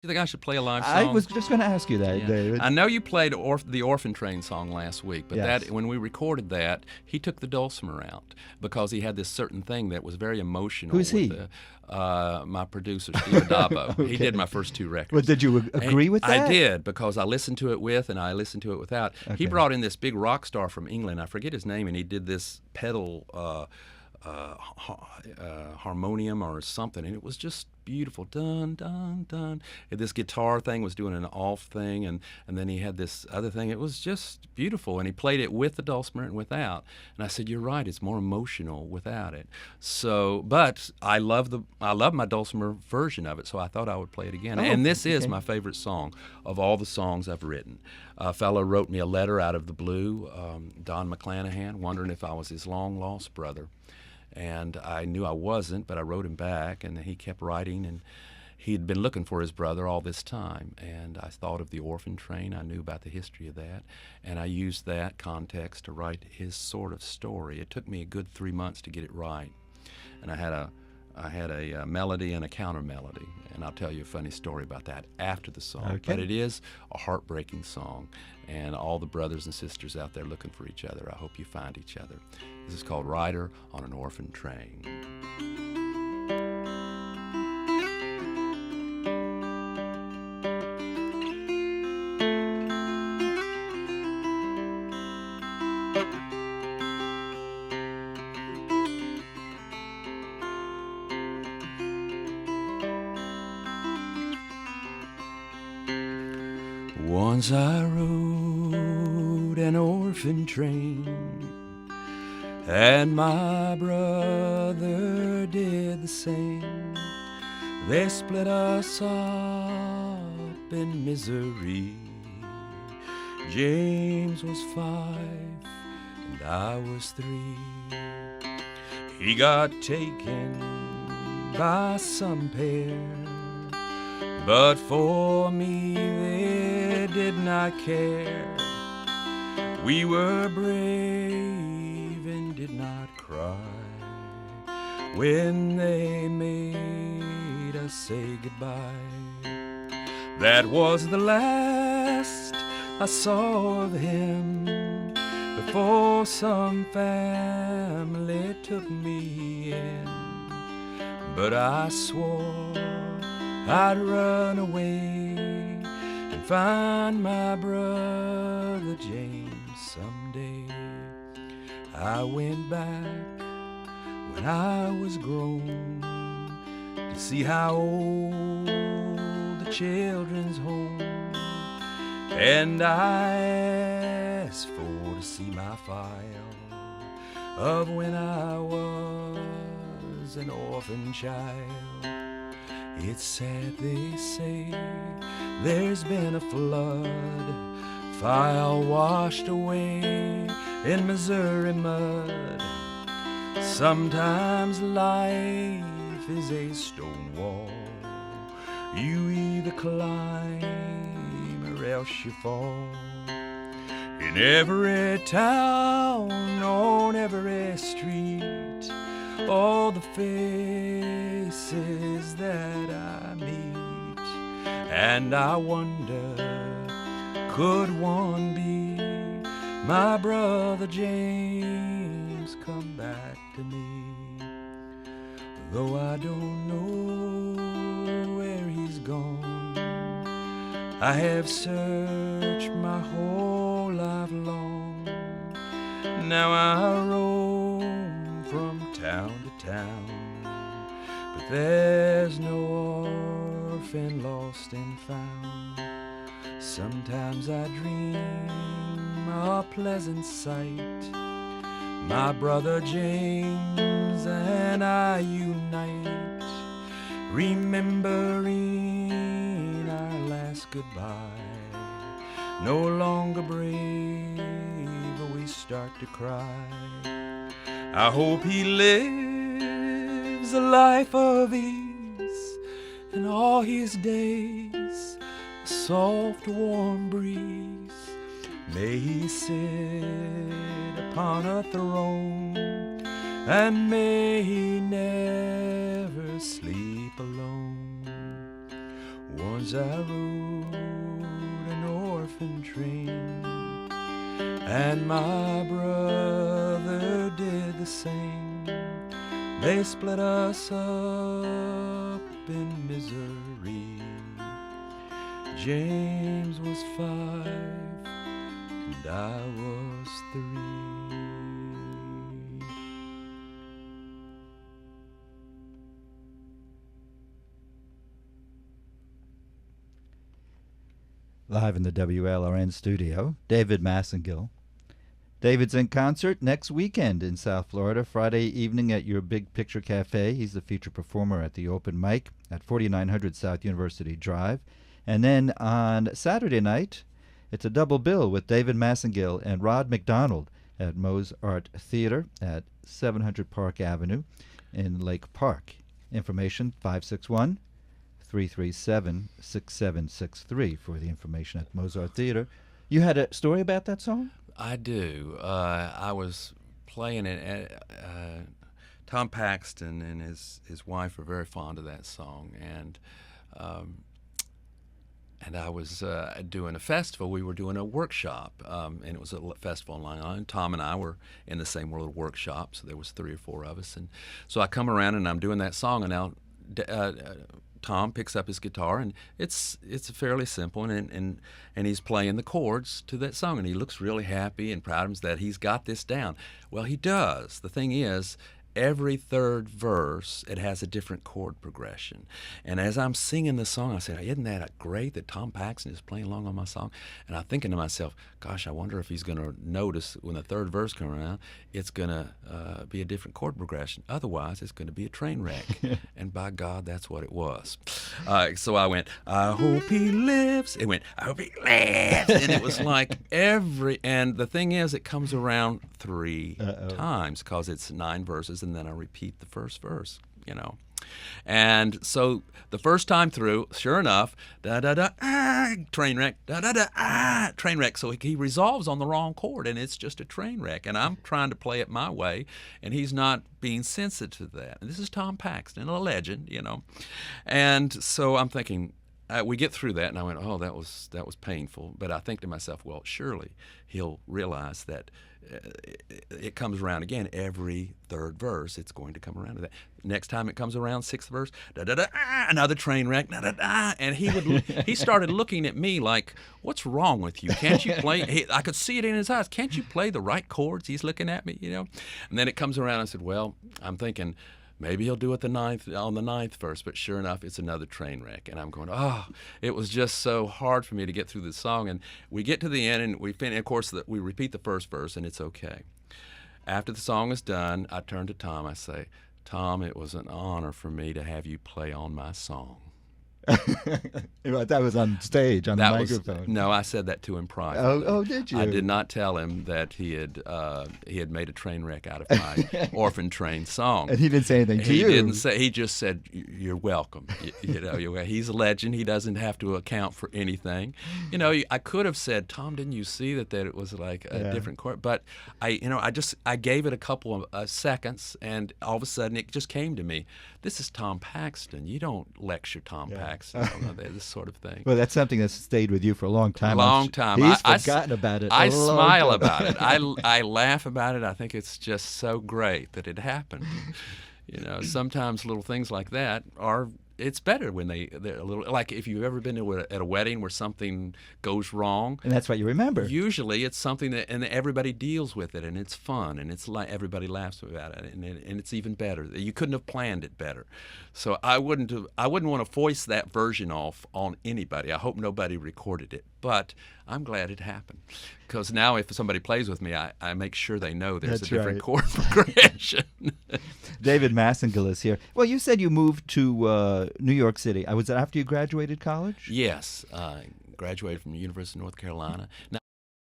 You think I should play a live song? I was just going to ask you that, Yeah. David. I know you played the Orphan Train song last week, but Yes. that when we recorded that, he took the dulcimer out because he had this certain thing that was very emotional. Who's he? My producer, Steve Adabo. He Okay. did my first two records. Well, did you agree with that? I did, because I listened to it with and I listened to it without. Okay. He brought in this big rock star from England. I forget his name, and he did this pedal harmonium or something, and it was just beautiful. Dun dun dun. And this guitar thing was doing an off thing, and then he had this other thing. It was just beautiful, and he played it with the dulcimer and without. And I said, "You're right. It's more emotional without it." So, but I love my dulcimer version of it, so I thought I would play it again. And this is my favorite song of all the songs I've written. A fellow wrote me a letter out of the blue, Don McClanahan, wondering if I was his long lost brother. And I knew I wasn't, but I wrote him back, and he kept writing, and he'd been looking for his brother all this time. And I thought of the Orphan Train. I knew about the history of that, and I used that context to write his sort of story. It took me a good 3 months to get it right, and I had a melody and a counter melody, and I'll tell you a funny story about that after the song. Okay. But it is a heartbreaking song, and all the brothers and sisters out there looking for each other, I hope you find each other. This is called Rider on an Orphan Train. Once I rode an orphan train, and my brother did the same. They split us up in misery. James was 5 and I was 3. He got taken by some pair, but for me they did not care. We were brave and did not cry when they made us say goodbye. That was the last I saw of him before some family took me in. But I swore I'd run away and find my brother James someday. I went back when I was grown to see how old the children's home, and I asked for to see my file of when I was an orphan child. It's sad, they say, there's been a flood, file washed away in Missouri mud. Sometimes life is a stone wall. You either climb or else you fall. In every town, on every street, all the faces that I meet, and I wonder, could one be my brother James come back to me? Though I don't know where he's gone, I have searched my whole life long. Now I roam from town to town, but there's no orphan lost and found. Sometimes I dream a pleasant sight, my brother James and I unite, remembering our last goodbye. No longer brave, we start to cry. I hope he lives a life of ease, and all his days a soft warm breeze. May he sit upon a throne, and may he never sleep alone. Once I rode an orphan train, and my brother did the same. They split us up in misery. James was 5 and I was 3. Live in the WLRN studio, David Massengill. David's in concert next weekend in South Florida, Friday evening at your Big Picture Cafe. He's the featured performer at the open mic at 4900 South University Drive. And then on Saturday night, it's a double bill with David Massengill and Rod McDonald at Moe's Art Theater at 700 Park Avenue in Lake Park. Information 561-337-6763 for the information at Moe's Art Theater. You had a story about that song? I do. I was playing it. Tom Paxton and his wife are very fond of that song, and I was doing a festival. We were doing a workshop, and it was a festival in Long Island. Tom and I were in the same little workshop, so there was 3 or 4 of us. And so I come around and I'm doing that song, and now Tom picks up his guitar, and it's fairly simple, and he's playing the chords to that song, and he looks really happy and proud of him that he's got this down. Well, he does. The thing is, every third verse, it has a different chord progression. And as I'm singing the song, I said, isn't that great that Tom Paxton is playing along on my song? And I'm thinking to myself, gosh, I wonder if he's going to notice when the third verse comes around, it's going to be a different chord progression. Otherwise, it's going to be a train wreck. And by God, that's what it was. So I went, I hope he lives. It went, I hope he lives. And it was like and the thing is, it comes around 3 times because it's 9 verses, and then I repeat the first verse, And so the first time through, sure enough, da-da-da, train wreck, da-da-da, train wreck. So he resolves on the wrong chord, and it's just a train wreck. And I'm trying to play it my way, and he's not being sensitive to that. And this is Tom Paxton, a legend, And so I'm thinking, we get through that, and I went, oh, that was painful. But I think to myself, well, surely he'll realize that it comes around again every third verse. It's going to come around to that. Next time it comes around, 6th verse, da-da-da, another train wreck, da-da-da. And he started looking at me like, what's wrong with you? Can't you play? I could see it in his eyes. Can't you play the right chords? He's looking at me, And then it comes around, I said, well, I'm thinking, maybe he'll do it on the ninth verse, but sure enough, it's another train wreck. And I'm going, it was just so hard for me to get through the song. And we get to the end, and we finish. Of course, we repeat the first verse, and it's okay. After the song is done, I turn to Tom. I say, Tom, it was an honor for me to have you play on my song. That was on stage, on the microphone. No, I said that to him privately. Oh, did you? I did not tell him that he had made a train wreck out of my Orphan Train song. And he didn't say anything to you. He didn't say. He just said, "You're welcome." He's a legend. He doesn't have to account for anything. I could have said, "Tom, didn't you see that it was like a different chord?" But I gave it a couple of seconds, and all of a sudden it just came to me. This is Tom Paxton. You don't lecture Tom Paxton. This sort of thing. Well, that's something that's stayed with you for a long time. He's forgotten about it. I smile about it. I laugh about it. I think it's just so great that it happened. Sometimes little things like that it's better when they're a little, like if you've ever been at a wedding where something goes wrong. And that's what you remember. Usually it's something that, and everybody deals with it, and it's fun, and it's like everybody laughs about it, and it's even better. You couldn't have planned it better. So I wouldn't want to foist that version off on anybody. I hope nobody recorded it, but I'm glad it happened. Because now if somebody plays with me, I make sure they know there's a different chord progression. David Massengill is here. Well, you said you moved to New York City. Was it after you graduated college? Yes. Graduated from the University of North Carolina. Now,